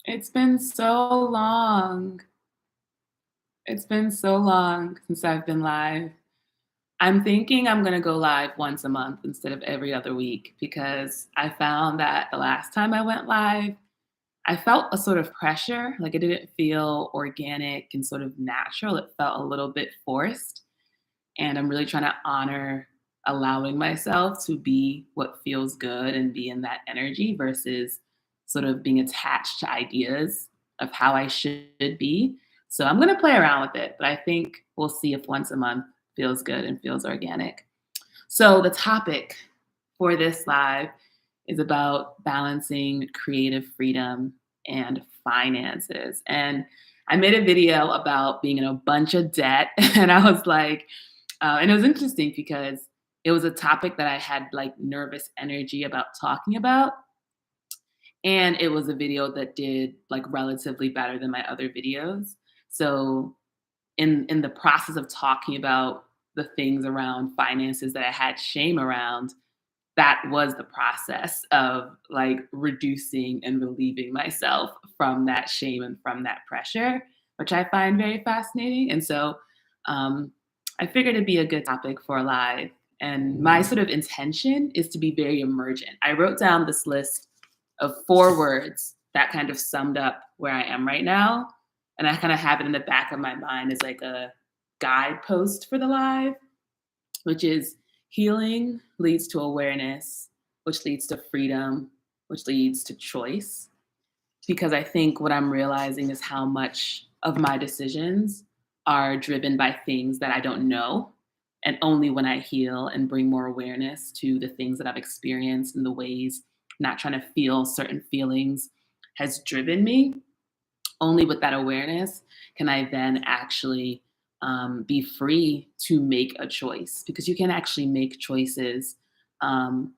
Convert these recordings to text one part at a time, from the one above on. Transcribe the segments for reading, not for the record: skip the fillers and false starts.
It's been so long. It's been so long since I've been live. I'm thinking I'm gonna go live once a month instead of every other week because I found that the last time I went live, I felt a sort of pressure, like it didn't feel organic and sort of natural. It felt a little bit forced. And I'm really trying to honor allowing myself to be what feels good and be in that energy versus sort of being attached to ideas of how I should be. So I'm going to play around with it, but I think we'll see if once a month feels good and feels organic. So the topic for this live is about balancing creative freedom and finances. And I made a video about being in a bunch of debt, and I was like, and it was interesting because it was a topic that I had like nervous energy about talking about. And it was a video that did like relatively better than my other videos. So in the process of talking about the things around finances that I had shame around, that was the process of like reducing and relieving myself from that shame and from that pressure, which I find very fascinating. And so um, I figured it'd be a good topic for a live. And my sort of intention is to be very emergent. I wrote down this list of 4 words that kind of summed up where I am right now. And I kind of have it in the back of my mind as like a guidepost for the live, which is healing leads to awareness, which leads to freedom, which leads to choice. Because I think what I'm realizing is how much of my decisions are driven by things that I don't know. And only when I heal and bring more awareness to the things that I've experienced and the ways not trying to feel certain feelings has driven me, only with that awareness can I then actually be free to make a choice because you can actually make choices um,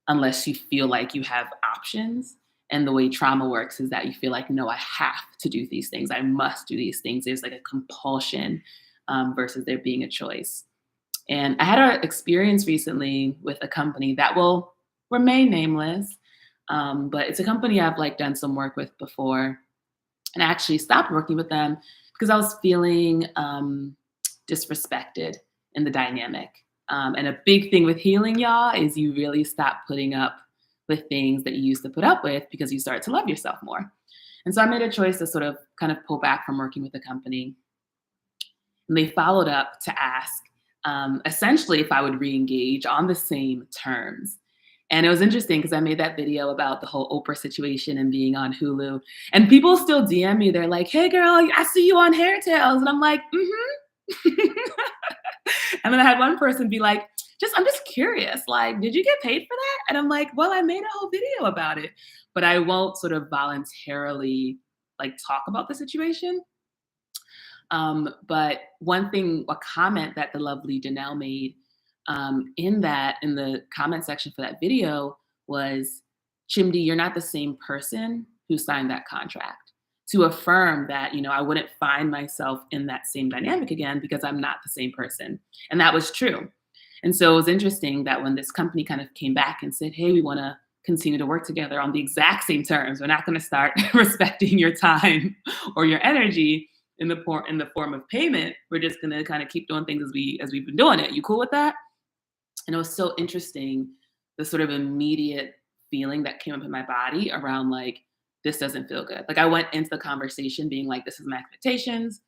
unless you feel like you have options. And the way trauma works is that you feel like, no, I have to do these things. I must do these things. There's like a compulsion versus there being a choice. And I had an experience recently with a company that will remain nameless, but it's a company I've like done some work with before, and I actually stopped working with them because I was feeling disrespected in the dynamic. And a big thing with healing, y'all, is you really stop putting up with things that you used to put up with because you start to love yourself more. And so I made a choice to sort of kind of pull back from working with the company. And they followed up to ask essentially if I would re-engage on the same terms. And it was interesting because I made that video about the whole Oprah situation and being on Hulu. And people still DM me. They're like, hey, girl, I see you on Hair Tales. And I'm like, mm-hmm. And then I had one person be like, I'm just curious. Like, did you get paid for that? And I'm like, well, I made a whole video about it. But I won't sort of voluntarily like talk about the situation. But one thing, a comment that the lovely Danelle made in the comment section for that video was, Chimdi, you're not the same person who signed that contract. To affirm that, I wouldn't find myself in that same dynamic again because I'm not the same person. And that was true. And so it was interesting that when this company kind of came back and said, hey, we want to continue to work together on the exact same terms. We're not going to start respecting your time or your energy in the form of payment. We're just going to kind of keep doing things as we've been doing it. You cool with that? And it was so interesting, the sort of immediate feeling that came up in my body around like, this doesn't feel good. Like I went into the conversation being like, this is my expectations.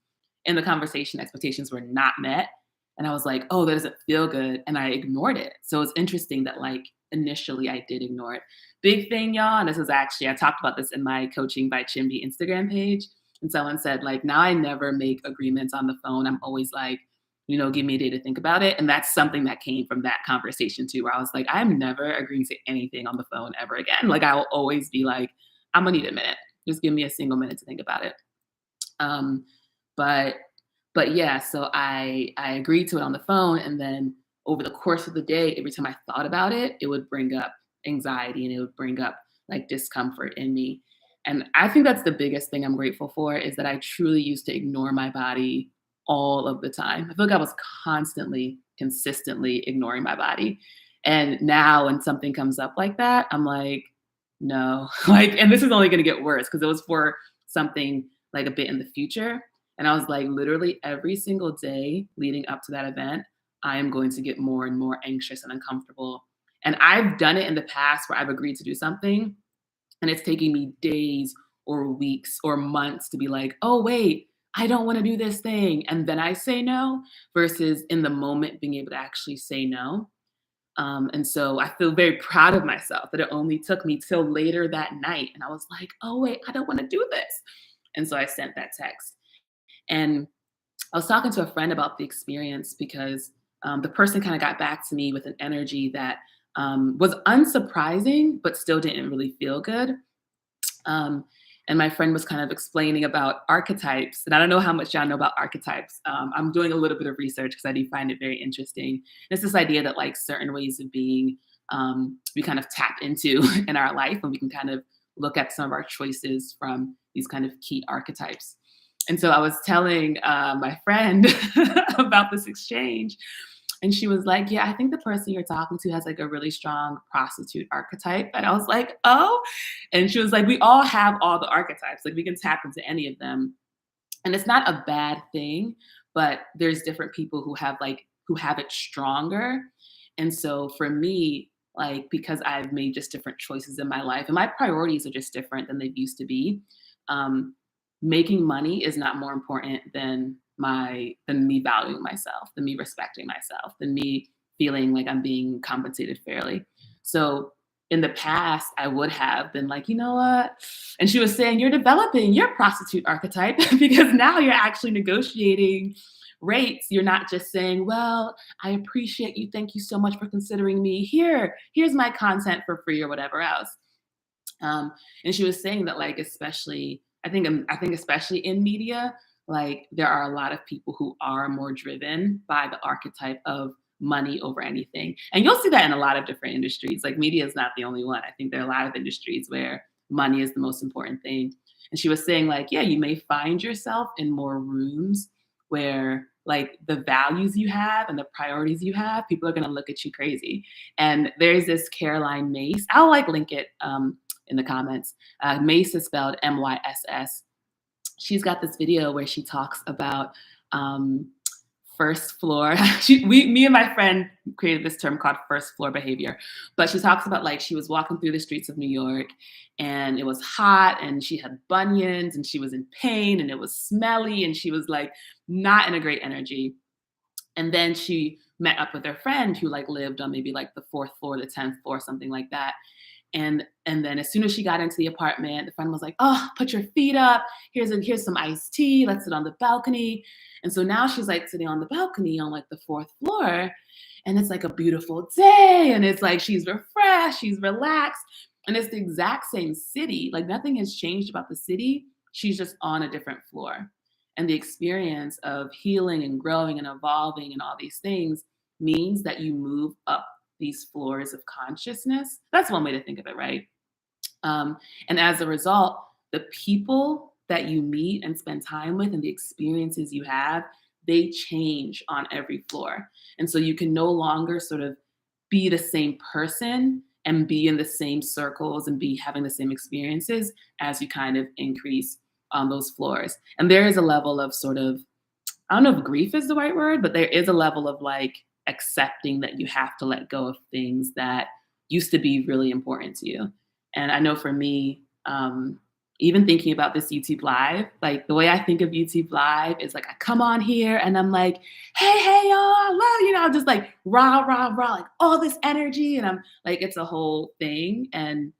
In the conversation, expectations were not met. And I was like, oh, that doesn't feel good. And I ignored it. So it's interesting that like initially I did ignore it. Big thing, y'all. And this is actually, I talked about this in my Coaching by Chimdi Instagram page. And someone said, like, now I never make agreements on the phone. I'm always like, give me a day to think about it. And that's something that came from that conversation too, where I was like, I'm never agreeing to anything on the phone ever again. Like I will always be like, I'm gonna need a minute. Just give me a single minute to think about it. Um, but yeah, so I agreed to it on the phone, and then over the course of the day, every time I thought about it, it would bring up anxiety and it would bring up like discomfort in me. And I think that's the biggest thing I'm grateful for is that I truly used to ignore my body all of the time. I feel like I was constantly, consistently ignoring my body. And now when something comes up like that, I'm like, no. Like, and this is only gonna get worse because it was for something like a bit in the future. And I was like, literally every single day leading up to that event, I am going to get more and more anxious and uncomfortable. And I've done it in the past where I've agreed to do something and it's taking me days or weeks or months to be like, oh, wait, I don't want to do this thing. And then I say no versus in the moment being able to actually say no. And so I feel very proud of myself that it only took me till later that night. And I was like, oh, wait, I don't want to do this. And so I sent that text. And I was talking to a friend about the experience because the person kind of got back to me with an energy that was unsurprising, but still didn't really feel good. Um, and my friend was kind of explaining about archetypes. And I don't know how much y'all know about archetypes. I'm doing a little bit of research because I do find it very interesting. It's this idea that like certain ways of being we kind of tap into in our life, and we can kind of look at some of our choices from these kind of key archetypes. And so I was telling my friend about this exchange, and she was like, yeah, I think the person you're talking to has like a really strong prostitute archetype. And I was like, oh. And she was like, we all have all the archetypes. Like we can tap into any of them. And it's not a bad thing, but there's different people who have it stronger. And so for me, like because I've made just different choices in my life and my priorities are just different than they used to be. Um, Making money is not more important than me valuing myself, than me respecting myself, than me feeling like I'm being compensated fairly. So in the past, I would have been like, you know what? And she was saying, you're developing your prostitute archetype because now you're actually negotiating rates. You're not just saying, well, I appreciate you. Thank you so much for considering me. Here's my content for free or whatever else. And she was saying that, like, especially, I think especially in media, like there are a lot of people who are more driven by the archetype of money over anything. And you'll see that in a lot of different industries. Like media is not the only one. I think there are a lot of industries where money is the most important thing. And she was saying, like, yeah, you may find yourself in more rooms where like the values you have and the priorities you have, people are going to look at you crazy. And there's this Caroline Mace. I'll like link it in the comments. Mace is spelled Myss. She's got this video where she talks about first floor. Me and my friend created this term called first floor behavior. But she talks about like she was walking through the streets of New York and it was hot and she had bunions and she was in pain and it was smelly and she was like not in a great energy. And then she met up with her friend who like lived on maybe like the fourth floor, the 10th floor, something like that. And then as soon as she got into the apartment, the friend was like, "Oh, put your feet up. Here's some iced tea. Let's sit on the balcony." And so now she's like sitting on the balcony on like the fourth floor, and it's like a beautiful day, and it's like she's refreshed, she's relaxed, and it's the exact same city. Like nothing has changed about the city. She's just on a different floor. And the experience of healing and growing and evolving and all these things means that you move up these floors of consciousness. That's one way to think of it, right? And as a result, the people that you meet and spend time with and the experiences you have, they change on every floor. And so you can no longer sort of be the same person and be in the same circles and be having the same experiences as you kind of increase on those floors. And there is a level of sort of, I don't know if grief is the right word, but there is a level of like accepting that you have to let go of things that used to be really important to you. And I know for me, even thinking about this YouTube Live, like the way I think of YouTube Live is like I come on here and I'm like, hey, y'all, I love you know, just like rah, rah, rah, like all this energy. And I'm like, it's a whole thing. And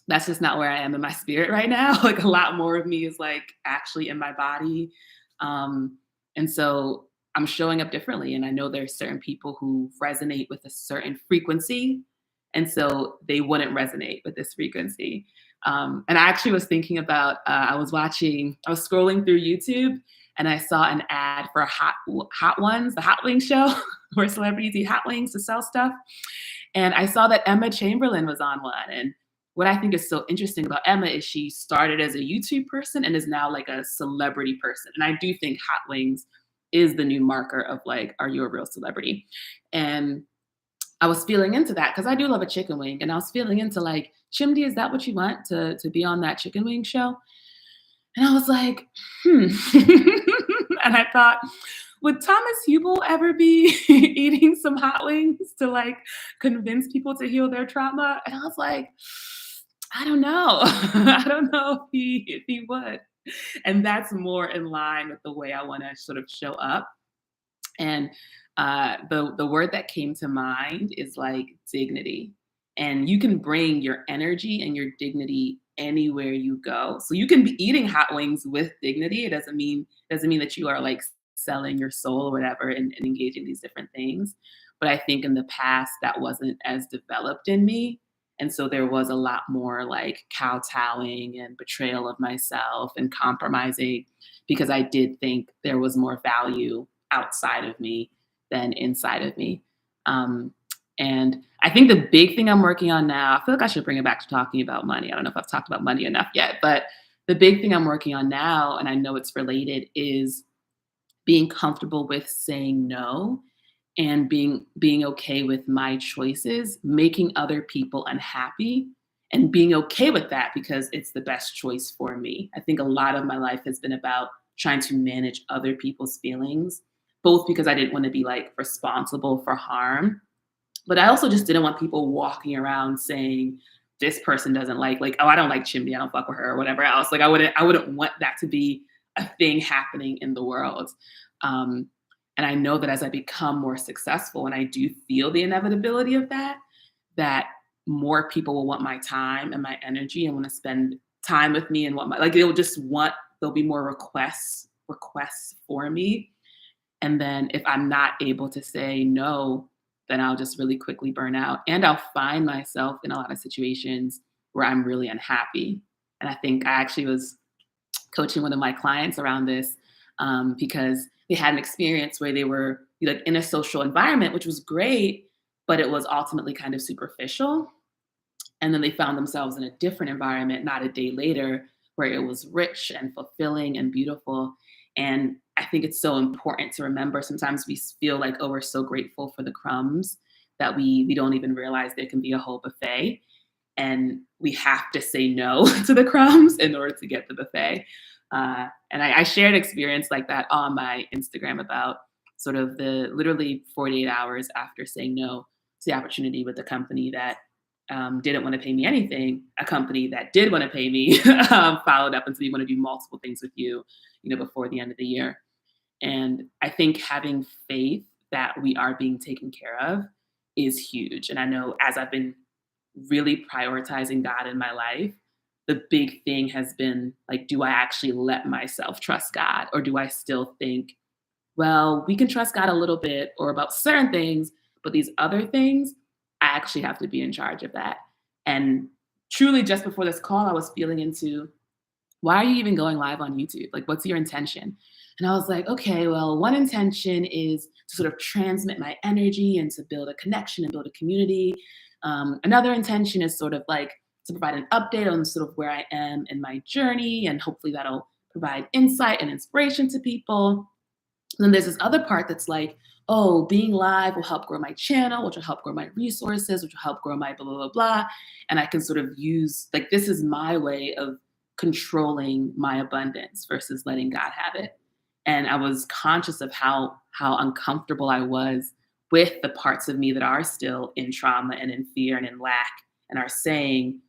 that's just not where I am in my spirit right now. Like a lot more of me is like actually in my body. And so I'm showing up differently. And I know there's certain people who resonate with a certain frequency. And so they wouldn't resonate with this frequency. And I actually was thinking about, I was scrolling through YouTube and I saw an ad for Hot Ones, the Hot Wings show, where celebrities eat hot wings to sell stuff. And I saw that Emma Chamberlain was on one. And what I think is so interesting about Emma is she started as a YouTube person and is now like a celebrity person. And I do think hot wings is the new marker of like, are you a real celebrity? And I was feeling into that because I do love a chicken wing, and I was feeling into like, Chimdi, is that what you want to be on that chicken wing show? And I was like, hmm. And I thought, would Thomas Hubel ever be eating some hot wings to like convince people to heal their trauma? And I was like, I don't know. I don't know if he would. And that's more in line with the way I want to sort of show up. And the word that came to mind is like dignity. And you can bring your energy and your dignity anywhere you go. So you can be eating hot wings with dignity. It doesn't mean that you are like selling your soul or whatever and engaging these different things. But I think in the past that wasn't as developed in me. And so there was a lot more like kowtowing and betrayal of myself and compromising because I did think there was more value outside of me than inside of me. Um, and I think the big thing I'm working on now, I feel like I should bring it back to talking about money. I don't know if I've talked about money enough yet, but the big thing I'm working on now, and I know it's related, is being comfortable with saying no and being okay with my choices, making other people unhappy and being okay with that because it's the best choice for me. I think a lot of my life has been about trying to manage other people's feelings, both because I didn't want to be like responsible for harm, but I also just didn't want people walking around saying this person doesn't like, oh, I don't like Chimney, I don't fuck with her or whatever else. Like I wouldn't want that to be a thing happening in the world. Um, and I know that as I become more successful and I do feel the inevitability of that, that more people will want my time and my energy and want to spend time with me and want my, like, they'll just want, there'll be more requests for me. And then if I'm not able to say no, then I'll just really quickly burn out. And I'll find myself in a lot of situations where I'm really unhappy. And I think I actually was coaching one of my clients around this because they had an experience where they were like in a social environment, which was great, but it was ultimately kind of superficial. And then they found themselves in a different environment, not a day later, where it was rich and fulfilling and beautiful. And I think it's so important to remember sometimes we feel like, oh, we're so grateful for the crumbs that we don't even realize there can be a whole buffet. And we have to say no to the crumbs in order to get the buffet. And I shared experience like that on my Instagram about sort of the literally 48 hours after saying no to the opportunity with the company that didn't want to pay me anything. A company that did want to pay me followed up and said, we want to do multiple things with you, before the end of the year. And I think having faith that we are being taken care of is huge. And I know as I've been really prioritizing God in my life, the big thing has been like, do I actually let myself trust God? Or do I still think, well, we can trust God a little bit or about certain things, but these other things, I actually have to be in charge of that. And truly, just before this call, I was feeling into, why are you even going live on YouTube? Like, what's your intention? And I was like, okay, well, one intention is to sort of transmit my energy and to build a connection and build a community. Another intention is sort of like to provide an update on sort of where I am in my journey. And hopefully that'll provide insight and inspiration to people. And then there's this other part that's like, oh, being live will help grow my channel, which will help grow my resources, which will help grow my blah, blah, blah, blah. And I can sort of use, like, this is my way of controlling my abundance versus letting God have it. And I was conscious of how uncomfortable I was with the parts of me that are still in trauma and in fear and in lack and are saying,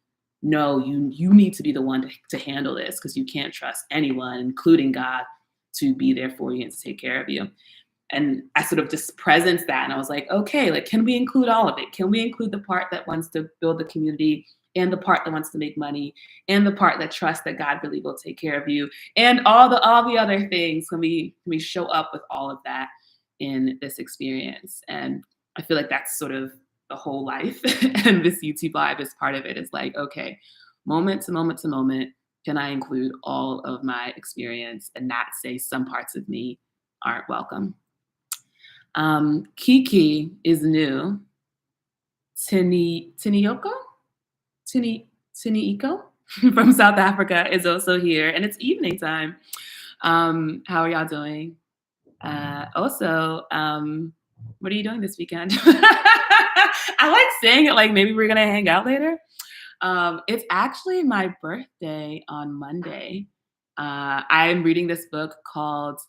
no, you need to be the one to handle this because you can't trust anyone, including God, to be there for you and to take care of you. And I sort of just presenced that. And I was like, okay, like, can we include all of it? Can we include the part that wants to build the community and the part that wants to make money and the part that trusts that God really will take care of you and all the other things? Can we show up with all of that in this experience? And I feel like that's sort of the whole life. And this YouTube live is part of it. It's like, okay, moment to moment to moment, can I include all of my experience and not say some parts of me aren't welcome? Kiki is new. Tinioko from South Africa is also here, and it's evening time. How are y'all doing? Also, what are you doing this weekend? I like saying it like maybe we're gonna hang out later. It's actually my birthday on Monday. I'm reading this book called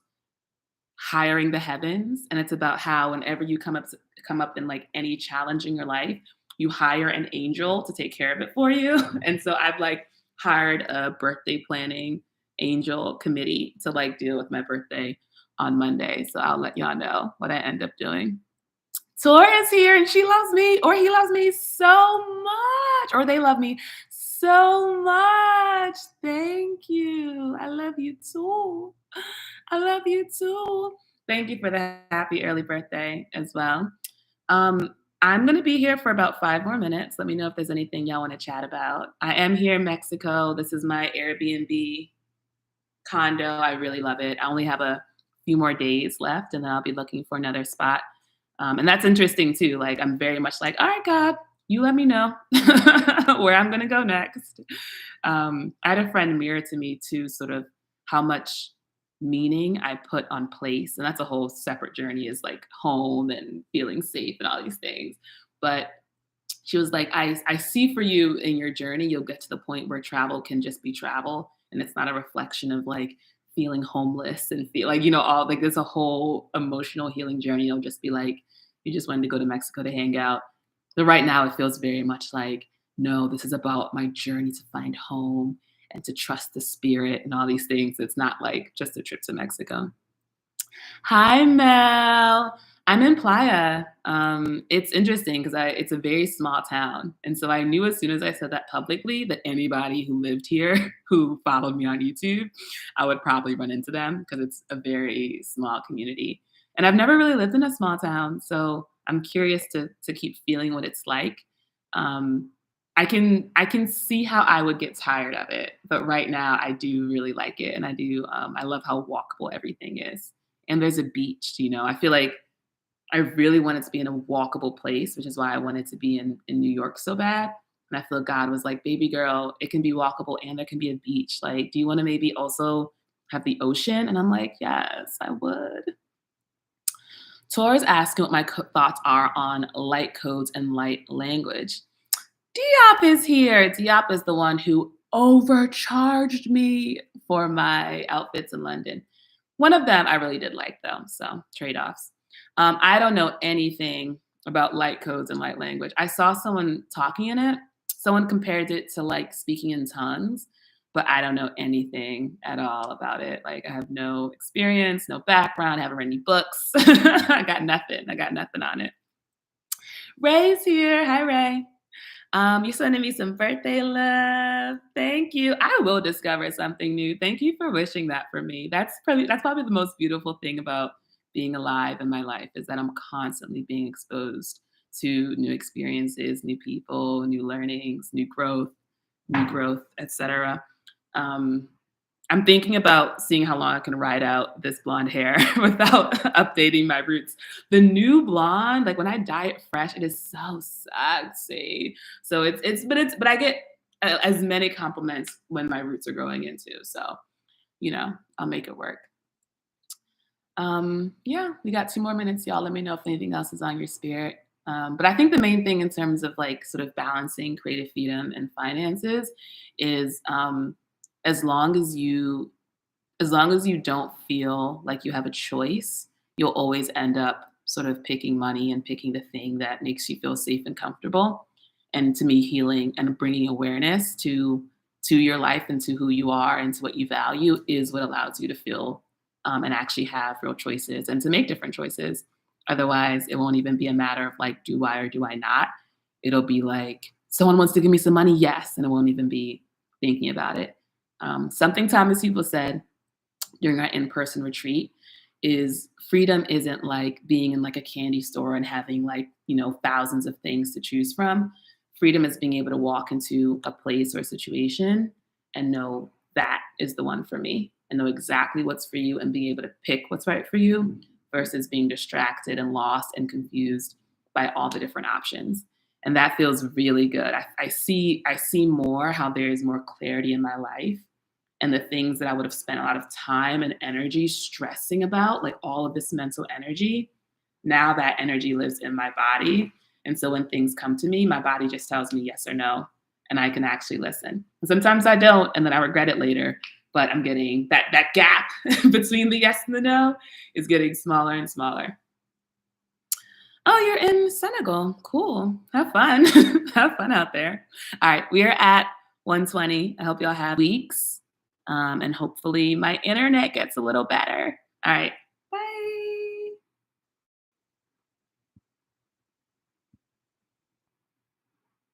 Hiring the Heavens, and it's about how whenever you come up in like any challenge in your life, you hire an angel to take care of it for you. And so I've like hired a birthday planning angel committee to like deal with my birthday on Monday. So I'll let y'all know what I end up doing. Tora's here and she loves me, or he loves me so much, or they love me so much. Thank you. I love you too. I love you too. Thank you for the happy early birthday as well. I'm going to be here for about 5 more minutes. Let me know if there's anything y'all want to chat about. I am here in Mexico. This is my Airbnb condo. I really love it. I only have a few more days left and then I'll be looking for another spot. And that's interesting too. Like, I'm very much like, all right, God, you let me know where I'm going to go next. I had a friend mirror to me too, sort of how much meaning I put on place. And that's a whole separate journey, is like home and feeling safe and all these things. But she was like, I see for you in your journey, you'll get to the point where travel can just be travel. And it's not a reflection of like feeling homeless and feel like, all like there's a whole emotional healing journey. It'll just be like, you just wanted to go to Mexico to hang out. But right now it feels very much like, no, this is about my journey to find home and to trust the spirit and all these things. It's not like just a trip to Mexico. Hi, Mel. I'm in Playa. It's interesting because it's a very small town, and so I knew as soon as I said that publicly that anybody who lived here who followed me on YouTube, I would probably run into them because it's a very small community. And I've never really lived in a small town, so I'm curious to keep feeling what it's like. Um, I can see how I would get tired of it, but right now I do really like it, and I love how walkable everything is. And there's a beach. I feel like I really wanted to be in a walkable place, which is why I wanted to be in New York so bad. And I feel God was like, baby girl, it can be walkable and there can be a beach. Like, do you want to maybe also have the ocean? And I'm like, yes, I would. Tor's asking what my thoughts are on light codes and light language. Diop is here. Diop is the one who overcharged me for my outfits in London. One of them I really did like though, so trade-offs. I don't know anything about light codes and light language. I saw someone talking in it. Someone compared it to like speaking in tongues, but I don't know anything at all about it. Like, I have no experience, no background, haven't read any books. I got nothing. I got nothing on it. Ray's here. Hi, Ray. You're sending me some birthday love. Thank you. I will discover something new. Thank you for wishing that for me. That's probably the most beautiful thing about being alive in my life, is that I'm constantly being exposed to new experiences, new people, new learnings, new growth, etc. Um, I'm thinking about seeing how long I can ride out this blonde hair without updating my roots. The new blonde, like when I dye it fresh, it is so sexy. So but I get as many compliments when my roots are growing into. So, I'll make it work. Yeah, we got 2 more minutes, y'all. Let me know if anything else is on your spirit. But I think the main thing in terms of like sort of balancing creative freedom and finances is as long as you as long as you don't feel like you have a choice, you'll always end up sort of picking money and picking the thing that makes you feel safe and comfortable. And to me, healing and bringing awareness to your life and to who you are and to what you value is what allows you to feel and actually have real choices and to make different choices. Otherwise, it won't even be a matter of like, do I or do I not? It'll be like, someone wants to give me some money, yes, and it won't even be thinking about it. Something Thomas People said during our in-person retreat is freedom isn't like being in like a candy store and having like, thousands of things to choose from. Freedom is being able to walk into a place or a situation and know that is the one for me and know exactly what's for you and being able to pick what's right for you versus being distracted and lost and confused by all the different options. And that feels really good. I see more how there is more clarity in my life, and the things that I would have spent a lot of time and energy stressing about, like all of this mental energy, now that energy lives in my body. And so when things come to me, my body just tells me yes or no, and I can actually listen. Sometimes I don't, and then I regret it later. But I'm getting that gap between the yes and the no is getting smaller and smaller. Oh, you're in Senegal. Cool. Have fun. Have fun out there. All right, we are at 1:20. I hope y'all have weeks, and hopefully my internet gets a little better. All right.